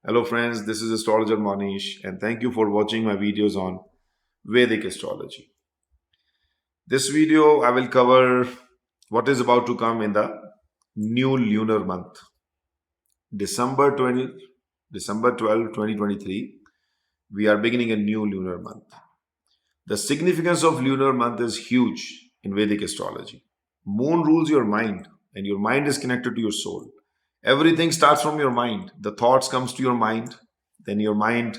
Hello friends, this is Astrologer Mohnish and thank you for watching my videos on Vedic astrology. This video I will cover what is about to come in the new lunar month. December 12, 2023, we are beginning a new lunar month. The significance of lunar month is huge in Vedic astrology. Moon rules your mind and your mind is connected to your soul. Everything starts from your mind. The thoughts comes to your mind, then your mind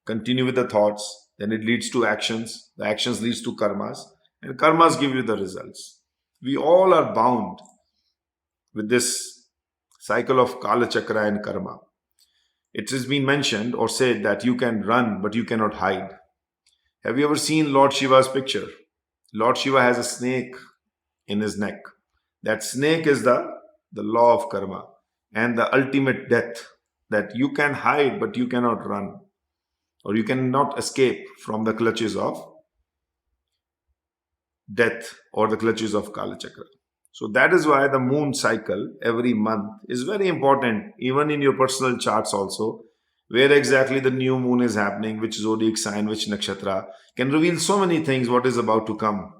continue with the thoughts, then it leads to actions, the actions leads to karmas, and karmas give you the results. We all are bound with this cycle of Kala Chakra and karma. It has been mentioned or said that you can run but you cannot hide. Have you ever seen Lord Shiva's picture? Lord Shiva has a snake in his neck. That snake is the law of karma and the ultimate death, that you can hide but you cannot run, or you cannot escape from the clutches of death or the clutches of Kala Chakra. So that is why the moon cycle every month is very important, even in your personal charts also, where exactly the new moon is happening, which zodiac sign, which nakshatra, can reveal so many things what is about to come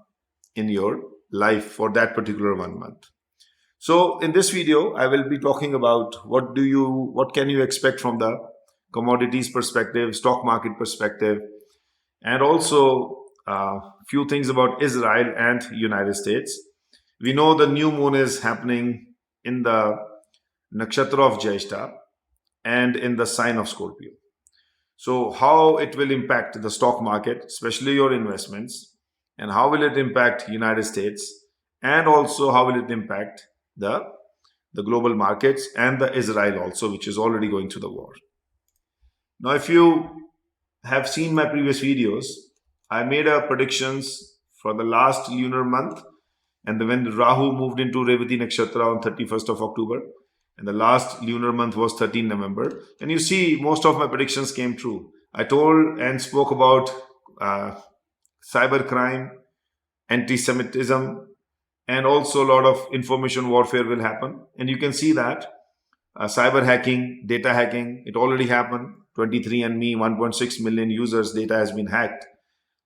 in your life for that particular 1 month. So in this video, I will be talking about what can you expect from the commodities perspective, stock market perspective, and also few things about Israel and United States. We know the new moon is happening in the nakshatra of Jyeshta and in the sign of Scorpio. So how it will impact the stock market, especially your investments, and how will it impact United States, and also how will it impact the global markets and the Israel also, which is already going through the war. Now, if you have seen my previous videos, I made a predictions for the last lunar month, and when Rahu moved into Revati Nakshatra on 31st of October, and the last lunar month was 13 November. And you see, most of my predictions came true. I told and spoke about cybercrime, anti-Semitism, and also a lot of information warfare will happen. And you can see that cyber hacking, data hacking, it already happened. 23andMe, 1.6 million users' data has been hacked.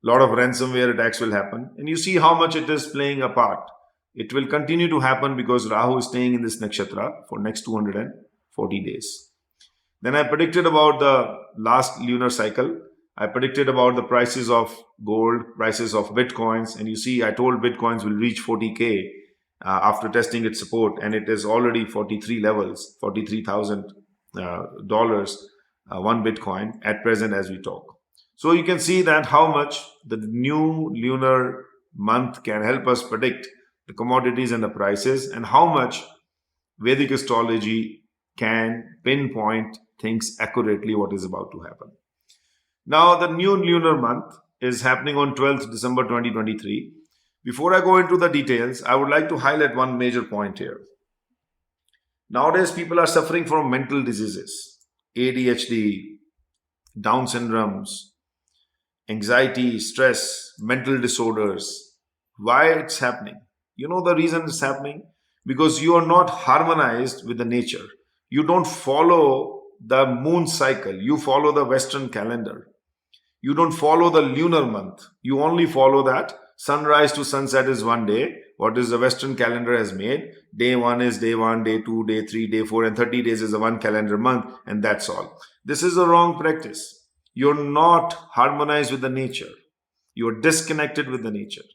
A lot of ransomware attacks will happen. And you see how much it is playing a part. It will continue to happen because Rahu is staying in this nakshatra for next 240 days. Then I predicted about the last lunar cycle. I predicted about the prices of gold, prices of bitcoins, and you see I told bitcoins will reach 40K after testing its support, and it is already 43 levels, $43,000 one bitcoin at present as we talk. So you can see that how much the new lunar month can help us predict the commodities and the prices, and how much Vedic astrology can pinpoint things accurately what is about to happen. Now, the new lunar month is happening on 12th December 2023. Before I go into the details, I would like to highlight one major point here. Nowadays, people are suffering from mental diseases, ADHD, Down syndromes, anxiety, stress, mental disorders. Why it's happening? You know the reason it's happening? Because you are not harmonized with the nature. You don't follow the moon cycle. You follow the Western calendar. You don't follow the lunar month. You only follow that sunrise to sunset is 1 day. What is the Western calendar has made? Day 1 is day 1, day 2, day 3, day 4, and 30 days is a 1 calendar month, and that's all. This is a wrong practice. You're not harmonized with the nature. You're disconnected with the nature.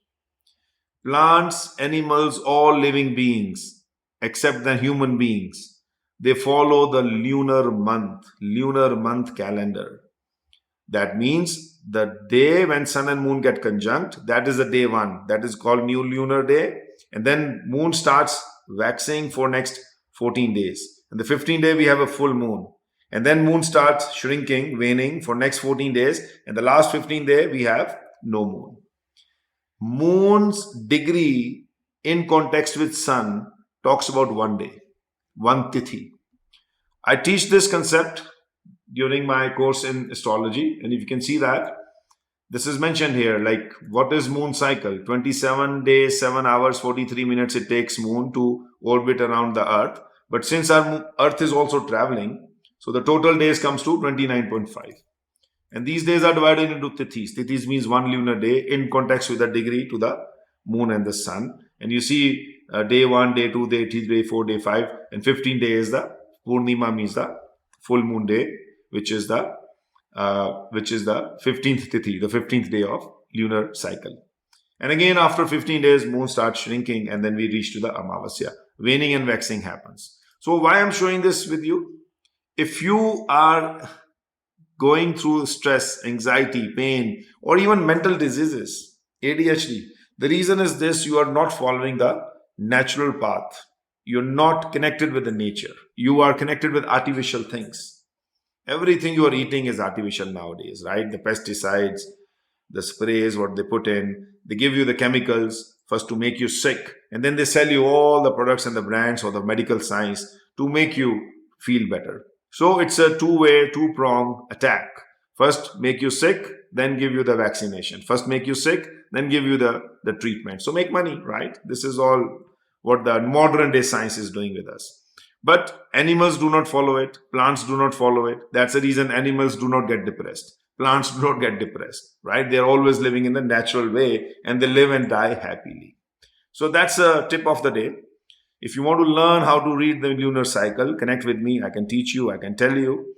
Plants, animals, all living beings, except the human beings, they follow the lunar month calendar. That means the day when sun and moon get conjunct, that is the day 1. That is called new lunar day. And then moon starts waxing for next 14 days. And the 15th day we have a full moon. And then moon starts shrinking, waning for next 14 days. And the last 15th day we have no moon. Moon's degree in context with sun talks about 1 day, 1 tithi. I teach this concept during my course in astrology, and if you can see that this is mentioned here, like what is moon cycle? 27 days, 7 hours, 43 minutes it takes moon to orbit around the earth. But since our earth is also traveling, So the total days comes to 29.5. And these days are divided into tithis. Tithis means one lunar day in context with a degree to the moon and the sun. And you see day 1, day 2, day 3, day 4, day 5, and 15 days the Purnima, means the full moon day, which is the 15th tithi, the 15th day of lunar cycle. And again, after 15 days, moon starts shrinking, and then we reach to the Amavasya. Waning and waxing happens. So why I'm showing this with you? If you are going through stress, anxiety, pain, or even mental diseases, ADHD, the reason is this: you are not following the natural path. You're not connected with the nature. You are connected with artificial things. Everything you are eating is artificial nowadays, right? The pesticides, the sprays, what they put in, they give you the chemicals first to make you sick, and then they sell you all the products and the brands or the medical science to make you feel better. So it's a two-way, two-prong attack. First make you sick, then give you the vaccination. First make you sick, then give you the treatment. So make money, right? This is all what the modern day science is doing with us. But animals do not follow it. Plants do not follow it. That's the reason animals do not get depressed. Plants do not get depressed, right? They're always living in the natural way, and they live and die happily. So that's a tip of the day. If you want to learn how to read the lunar cycle, connect with me. I can teach you. I can tell you.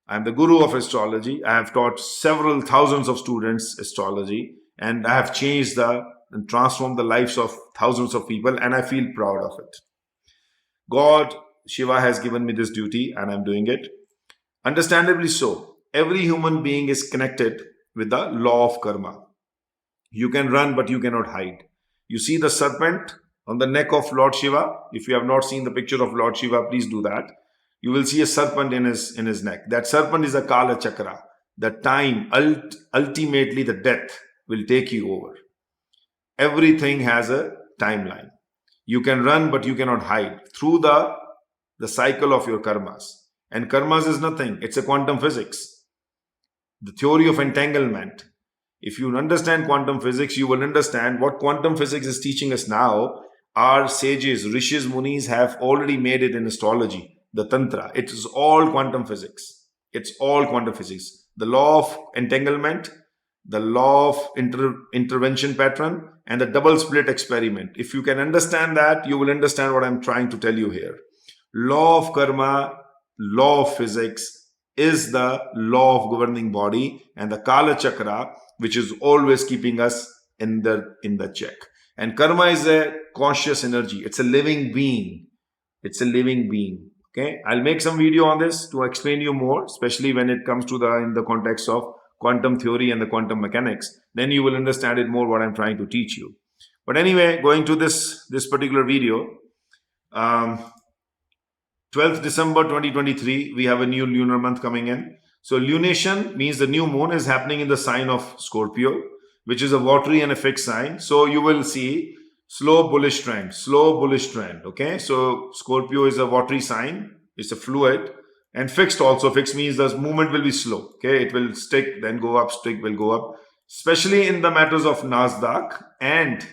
I'm the guru of astrology. I have taught several thousands of students astrology, and I have changed and transformed the lives of thousands of people, and I feel proud of it. God, Shiva, has given me this duty, and I'm doing it. Understandably so. Every human being is connected with the law of karma. You can run, but you cannot hide. You see the serpent on the neck of Lord Shiva. If you have not seen the picture of Lord Shiva, please do that. You will see a serpent in his neck. That serpent is a Kala Chakra. The time, ultimately the death will take you over. Everything has a timeline. You can run, but you cannot hide through the cycle of your karmas. And karmas is nothing. It's a quantum physics. The theory of entanglement. If you understand quantum physics, you will understand what quantum physics is teaching us now. Our sages, rishis, munis have already made it in astrology, the tantra. It is all quantum physics. It's all quantum physics. The law of entanglement, the law of intervention pattern, and the double split experiment. If you can understand that, you will understand what I'm trying to tell you here. Law of karma, law of physics is the law of governing body, and the Kala Chakra, which is always keeping us in the check. And karma is a conscious energy. It's a living being. It's a living being. Okay, I'll make some video on this to explain you more, especially when it comes to in the context of quantum theory and the quantum mechanics. Then you will understand it more what I'm trying to teach you. But anyway, going to this particular video. 12th December 2023, we have a new lunar month coming in. So lunation means the new moon is happening in the sign of Scorpio, which is a watery and a fixed sign. So you will see slow bullish trend. Okay, so Scorpio is a watery sign. It's a fluid, and fixed also. Fixed means the movement will be slow. Okay, it will stick, then go up, stick, will go up. Especially in the matters of Nasdaq and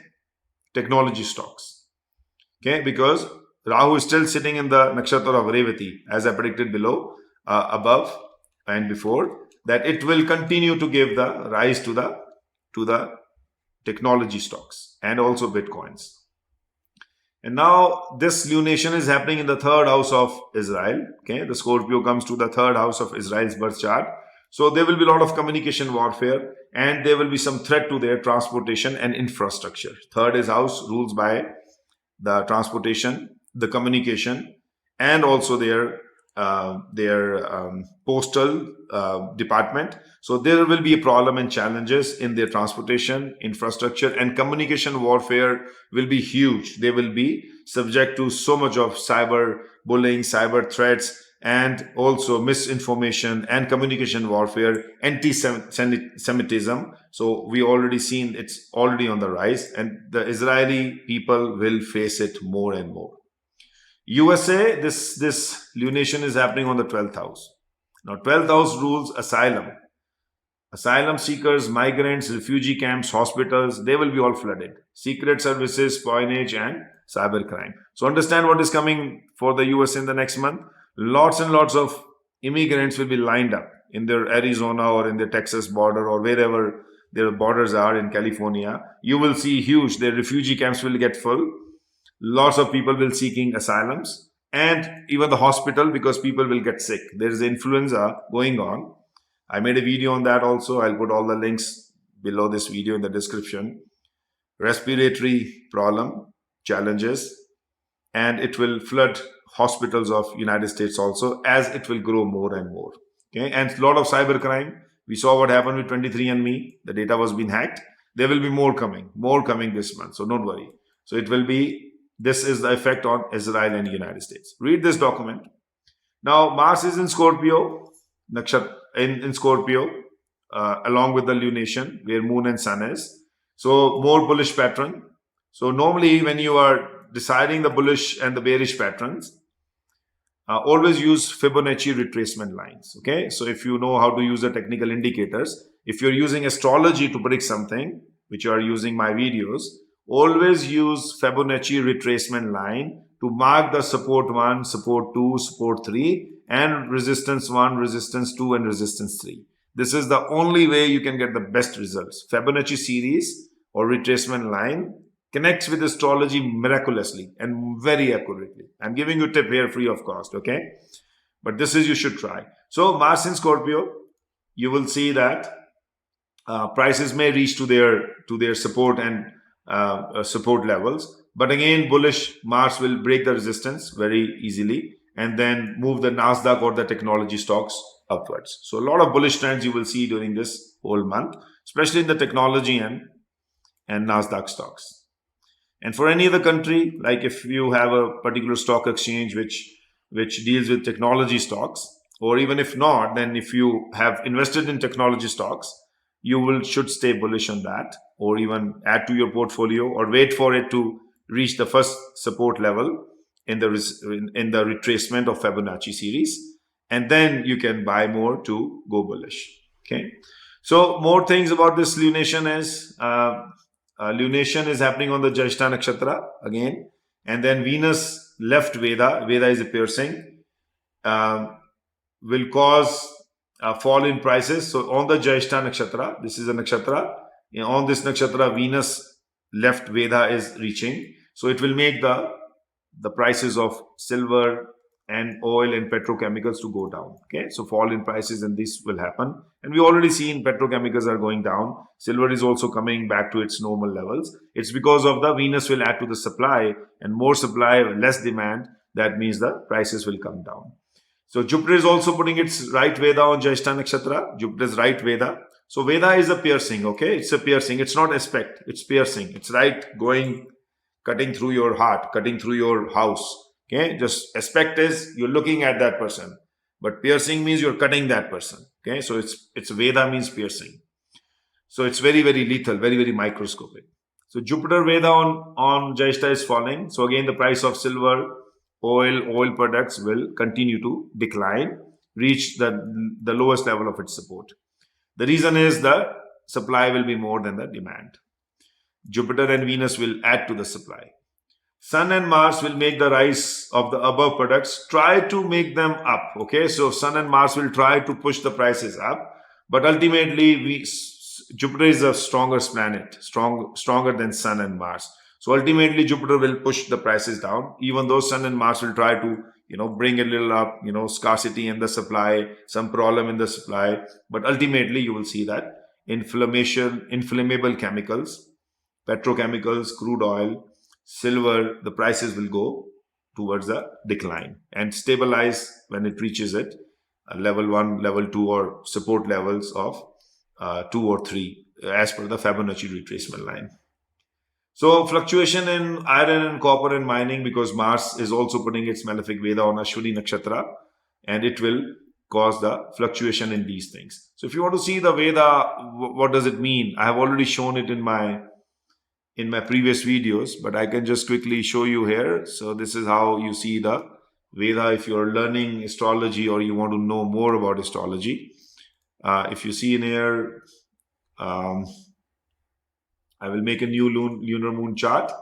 technology stocks. Okay, because Rahu is still sitting in the nakshatra of Revati, as I predicted below, above and before, that it will continue to give the rise to the technology stocks and also bitcoins. And now this lunation is happening in the third house of Israel. Okay, the Scorpio comes to the third house of Israel's birth chart. So there will be a lot of communication warfare, and there will be some threat to their transportation and infrastructure. Third is house rules by the transportation, the communication, and also their postal department. So there will be a problem and challenges in their transportation, infrastructure, and communication warfare will be huge. They will be subject to so much of cyber bullying, cyber threats, and also misinformation and communication warfare, anti-Semitism. So we already seen it's already on the rise, and the Israeli people will face it more and more. USA, this lunation is happening on the 12th house. Now 12th house rules asylum. Asylum seekers, migrants, refugee camps, hospitals, they will be all flooded. Secret services, espionage, and cybercrime. So understand what is coming for the US in the next month. Lots and lots of immigrants will be lined up in their Arizona or in the Texas border or wherever their borders are in California. You will see huge, their refugee camps will get full. Lots of people will seeking asylums, and even the hospital, because people will get sick. There is influenza going on. I made a video on that also. I'll put all the links below this video in the description. Respiratory problem, challenges, and it will flood hospitals of United States also as it will grow more and more. Okay, and a lot of cyber crime. We saw what happened with 23andMe. The data was being hacked. There will be more coming this month. So don't worry. So it will be, this is the effect on Israel and United States. Read this document. Now Mars is in Scorpio, in Scorpio, along with the lunation where Moon and Sun is. So more bullish pattern. So normally when you are deciding the bullish and the bearish patterns, always use Fibonacci retracement lines. Okay, so if you know how to use the technical indicators, if you're using astrology to predict something, which you are using my videos, always use Fibonacci retracement line to mark the support 1, support 2, support 3, and resistance 1, resistance 2, and resistance 3. This is the only way you can get the best results. Fibonacci series or retracement line connects with astrology miraculously and very accurately. I'm giving you a tip here free of cost, okay? But this is, you should try. So Mars in Scorpio, you will see that prices may reach to their support and support levels. But again, bullish Mars will break the resistance very easily and then move the Nasdaq or the technology stocks upwards. So a lot of bullish trends you will see during this whole month, especially in the technology and Nasdaq stocks. And for any other country, like if you have a particular stock exchange which deals with technology stocks, or even if not, then if you have invested in technology stocks, you should stay bullish on that, or even add to your portfolio, or wait for it to reach the first support level in the retracement of Fibonacci series, and then you can buy more to go bullish. Okay, so more things about this lunation is lunation is happening on the Jyeshta nakshatra again, and then Venus left Veda is a piercing, will cause a fall in prices. So on the Jyeshta nakshatra, this is a nakshatra, on this nakshatra Venus left Veda is reaching, so it will make the prices of silver and oil and petrochemicals to go down. Okay, so fall in prices, and this will happen. And we already seen petrochemicals are going down. Silver is also coming back to its normal levels. It's because of the Venus will add to the supply, and more supply, less demand. That means the prices will come down. So Jupiter is also putting its right Veda on Jyeshta nakshatra. Jupiter's right Veda. So Veda is a piercing. Okay, it's a piercing. It's not aspect. It's piercing. It's right going, cutting through your heart, cutting through your house. Okay, just aspect is you're looking at that person, but piercing means you're cutting that person. Okay, so it's Veda means piercing. So it's very, very lethal, very, very microscopic. So Jupiter Veda on Jyeshta is falling. So again, the price of silver, oil products will continue to decline, reach the lowest level of its support. The reason is the supply will be more than the demand. Jupiter and Venus will add to the supply. Sun and Mars will make the rise of the above products, try to make them up. Okay, so Sun and Mars will try to push the prices up, but ultimately Jupiter is a stronger planet, stronger than Sun and Mars. So ultimately Jupiter will push the prices down, even though Sun and Mars will try to bring a little up, scarcity in the supply, some problem in the supply. But ultimately you will see that inflammable chemicals, petrochemicals, crude oil, silver, the prices will go towards a decline and stabilize when it reaches it level 1, level 2, or support levels of 2 or 3 as per the Fibonacci retracement line. So fluctuation in iron and copper and mining, because Mars is also putting its malefic Veda on Ashwini nakshatra, and it will cause the fluctuation in these things. So if you want to see the Veda, what does it mean? I have already shown it in my previous videos, but I can just quickly show you here. So this is how you see the Veda if you're learning astrology or you want to know more about astrology. If you see in here, I will make a new lunar moon chart.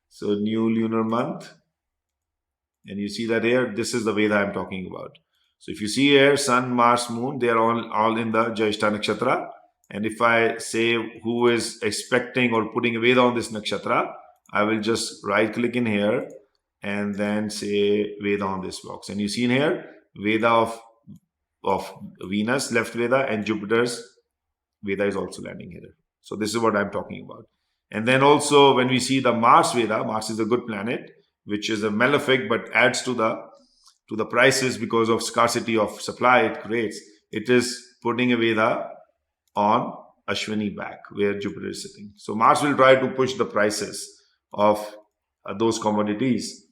So new lunar month. And you see that here, this is the Veda I'm talking about. So if you see here, Sun, Mars, Moon, they are all in the Jyeshta Nakshatra. And if I say who is expecting or putting a Veda on this Nakshatra, I will just right click in here and then say Veda on this box. And you see in here, Veda of Venus, left Veda, and Jupiter's Veda is also landing here. So this is what I'm talking about. And then also when we see the Mars Veda, Mars is a good planet, which is a malefic but adds to the prices because of scarcity of supply it creates. It is putting a Veda on Ashwini back where Jupiter is sitting. So Mars will try to push the prices of those commodities,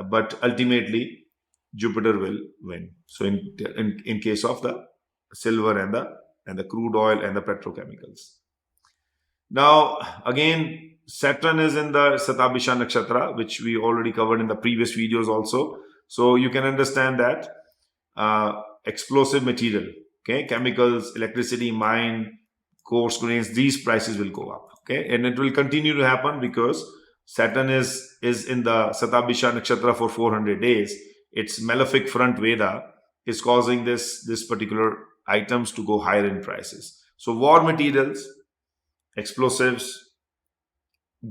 but ultimately Jupiter will win. So in case of the silver and the crude oil and the petrochemicals. Now again, Saturn is in the Satabhisha Nakshatra, which we already covered in the previous videos also. So you can understand that explosive material, okay, chemicals, electricity, mine, coarse grains, these prices will go up, okay, and it will continue to happen because Saturn is in the Satabhisha Nakshatra for 400 days. Its malefic front Veda is causing this particular items to go higher in prices. So war materials, explosives,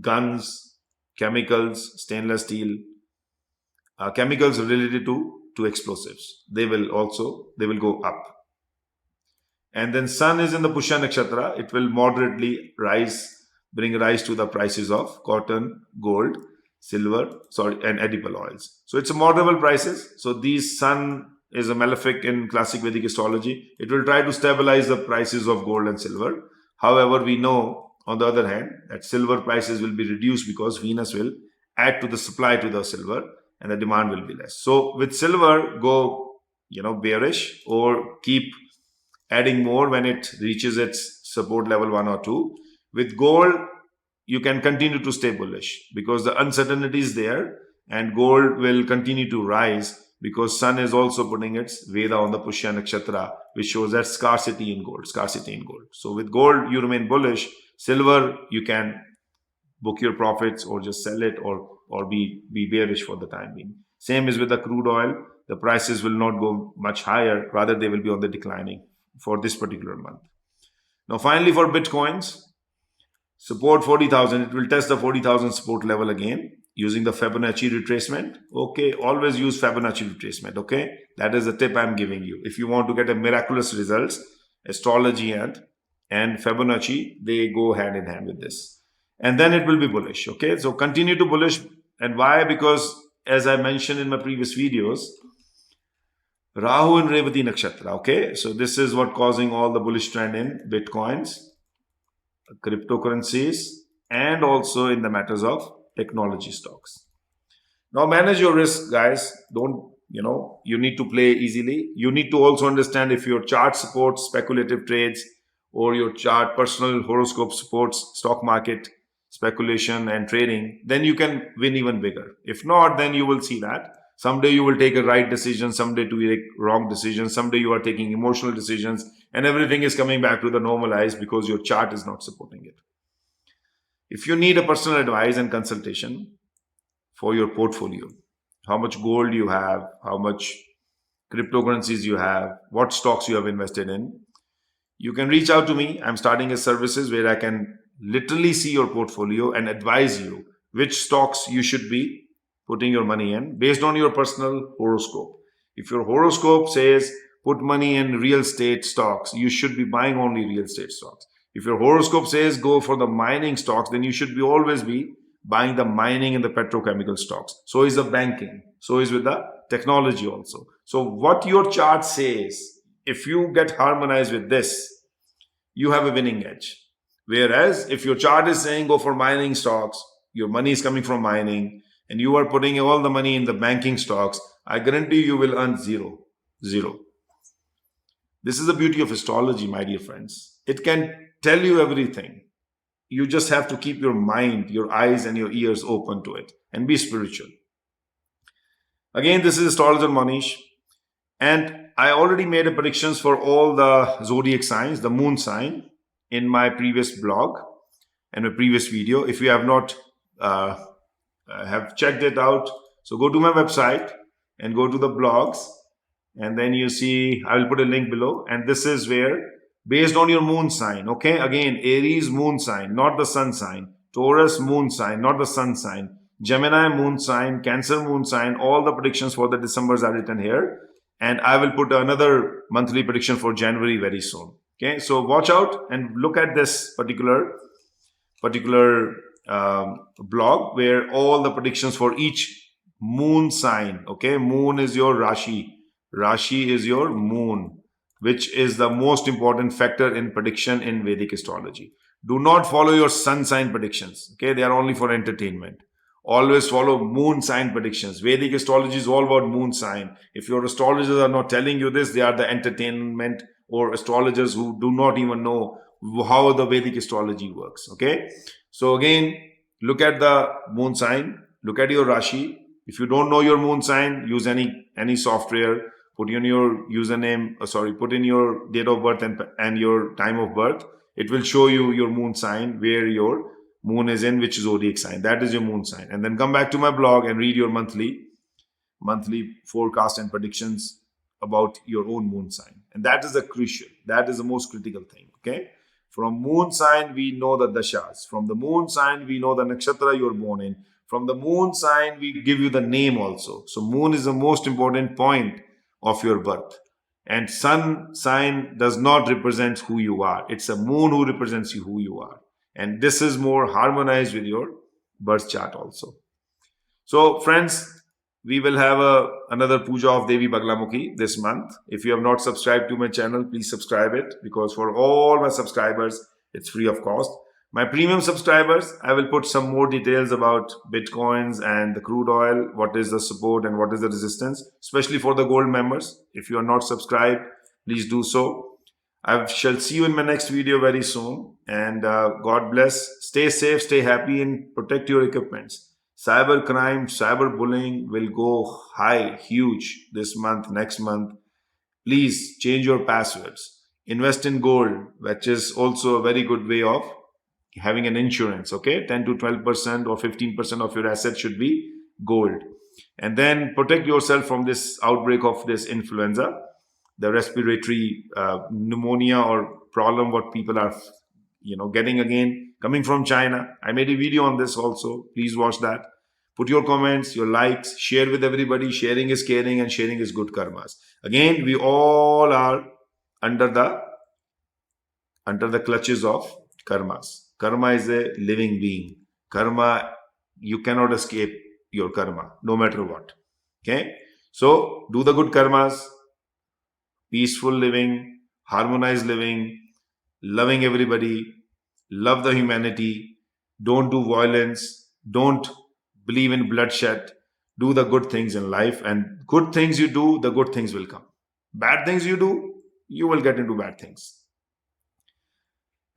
guns, chemicals, stainless steel, chemicals related to explosives, they will go up. And then Sun is in the Pushya Nakshatra. It will moderately bring rise to the prices of cotton, gold, silver, and edible oils. So it's a moderable prices. So these Sun is a malefic in classic Vedic astrology. It will try to stabilize the prices of gold and silver. However, we know on the other hand that silver prices will be reduced because Venus will add to the supply to the silver and the demand will be less. So with silver, go bearish or keep adding more when it reaches its support level 1 or 2. With gold, you can continue to stay bullish because the uncertainty is there and gold will continue to rise because Sun is also putting its Veda on the Pushya Nakshatra, which shows that scarcity in gold. So with gold, you remain bullish. Silver, you can book your profits or just sell it or be bearish for the time being. Same is with the crude oil. The prices will not go much higher. Rather, they will be on the declining for this particular month. Now, finally, for Bitcoins, support 40,000. It will test the 40,000 support level again using the Fibonacci retracement. Okay, always use Fibonacci retracement. Okay, that is the tip I'm giving you. If you want to get a miraculous results, astrology and Fibonacci, they go hand in hand with this. And then it will be bullish. Okay, so continue to bullish. And why? Because as I mentioned in my previous videos, Rahu in Revati Nakshatra. Okay, so this is what causing all the bullish trend in Bitcoins, cryptocurrencies, and also in the matters of technology stocks. Now manage your risk, guys. Don't, you need to play easily. You need to also understand if your chart supports speculative trades or your chart personal horoscope supports stock market speculation and trading, then you can win even bigger. If not, then you will see that someday you will take a right decision, someday to take wrong decision, someday you are taking emotional decisions, and everything is coming back to the normalized because your chart is not supporting it. If you need a personal advice and consultation for your portfolio, how much gold you have, how much cryptocurrencies you have, what stocks you have invested in, you can reach out to me. I'm starting a services where I can literally see your portfolio and advise you which stocks you should be putting your money in based on your personal horoscope. If your horoscope says put money in real estate stocks, you should be buying only real estate stocks. If your horoscope says go for the mining stocks, then you should always be buying the mining and the petrochemical stocks. So is the banking. So is with the technology also. So what your chart says, if you get harmonized with this, you have a winning edge. Whereas if your chart is saying go for mining stocks, your money is coming from mining, and you are putting all the money in the banking stocks, I guarantee you will earn zero. This is the beauty of astrology, my dear friends. It can tell you everything. You just have to keep your mind, your eyes and your ears open to it and be spiritual. Again, this is Astrologer Mohnish, and I already made a predictions for all the zodiac signs, the moon sign, in my previous blog and a previous video. If you have not have checked it out, so go to my website and go to the blogs And then you see, I will put a link below. And this is where, based on your moon sign, okay? Again, Aries moon sign, not the sun sign. Taurus moon sign, not the sun sign. Gemini moon sign, Cancer moon sign, all the predictions for the Decembers are written here. And I will put another monthly prediction for January very soon. Okay, so watch out and look at this particular blog where all the predictions for each moon sign. Okay, moon is your Rashi. Rashi is your moon, which is the most important factor in prediction in Vedic astrology. Do not follow your sun sign predictions. Okay, they are only for entertainment. Always follow moon sign predictions. Vedic astrology is all about moon sign. If your astrologers are not telling you this, they are the entertainment or astrologers who do not even know how the Vedic astrology works. Okay. So again, look at the moon sign, look at your Rashi. If you don't know your moon sign, use any software, put in your username, put in your date of birth and your time of birth. It will show you your moon sign, where your moon is in, which zodiac sign. That is your moon sign. And then come back to my blog and read your monthly forecast and predictions about your own moon sign. And that is the most critical thing. Okay. From moon sign, we know the dashas. From the moon sign, we know the nakshatra you're born in. From the moon sign, we give you the name also. So moon is the most important point of your birth. And sun sign does not represent who you are. It's a moon who represents who you are. And this is more harmonized with your birth chart also. So friends, we will have another puja of Devi Baglamukhi this month. If you have not subscribed to my channel, please subscribe it, because for all my subscribers, it's free of cost. My premium subscribers, I will put some more details about Bitcoins and the crude oil, what is the support and what is the resistance, especially for the gold members. If you are not subscribed, please do so. I shall see you in my next video very soon. And God bless. Stay safe, stay happy, and protect your equipments. Cyber crime, cyber bullying will go high, huge this month, next month. Please change your passwords. Invest in gold, which is also a very good way of having an insurance. Okay, 10 to 12% or 15% of your assets should be gold. And then protect yourself from this outbreak of this influenza, the respiratory pneumonia or problem what people are getting again, coming from China. I made a video on this also. Please watch that. Put your comments, your likes, share with everybody. Sharing is caring and sharing is good karmas. Again, we all are under the clutches of karmas. Karma is a living being. Karma, you cannot escape your karma, no matter what. Okay? So, do the good karmas, peaceful living, harmonized living, loving everybody, love the humanity, don't do violence, don't believe in bloodshed, do the good things in life, and good things you do, the good things will come. Bad things you do, you will get into bad things.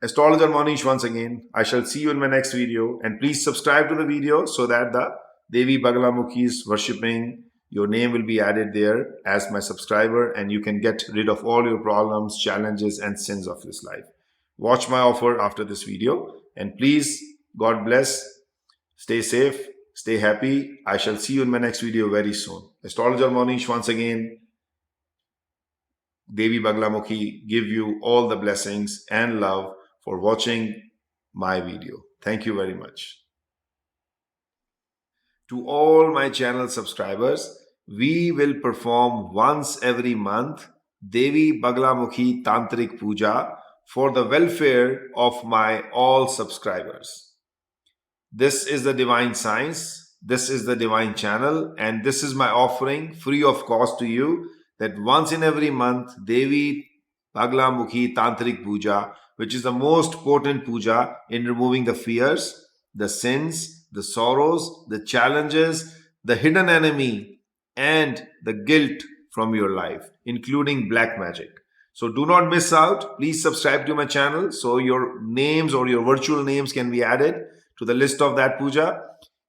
Astrologer Mohnish once again. I shall see you in my next video, and please subscribe to the video so that the Devi Baglamukhi is worshipping. Your name will be added there as my subscriber, and you can get rid of all your problems, challenges, and sins of this life. Watch my offer after this video, and please, God bless, stay safe, stay happy. I shall see you in my next video very soon. Astrologer Mohnish once again. Devi Baglamukhi give you all the blessings and love for watching my video. Thank you very much. To all my channel subscribers, we will perform once every month Devi Baglamukhi Tantric Puja for the welfare of my all subscribers. This is the divine science, this is the divine channel, and this is my offering free of cost to you, that once in every month Devi Baglamukhi Tantric Puja, which is the most potent puja in removing the fears, the sins, the sorrows, the challenges, the hidden enemy, and the guilt from your life, including black magic. So do not miss out. Please subscribe to my channel so your names or your virtual names can be added to the list of that puja.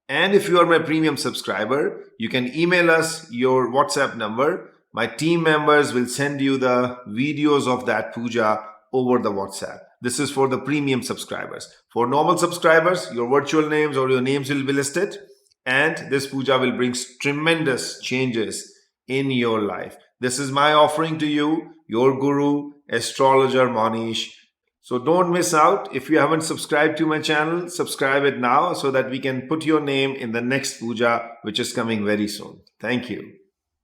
And if you are my premium subscriber, you can email us your WhatsApp number. My team members will send you the videos of that puja over the WhatsApp. This is for the premium subscribers. For normal subscribers, your virtual names or your names will be listed, and this puja will bring tremendous changes in your life. This is my offering to you, your guru, Astrologer Mohnish. So don't miss out. If you haven't subscribed to my channel, subscribe it now so that we can put your name in the next puja, which is coming very soon. Thank you.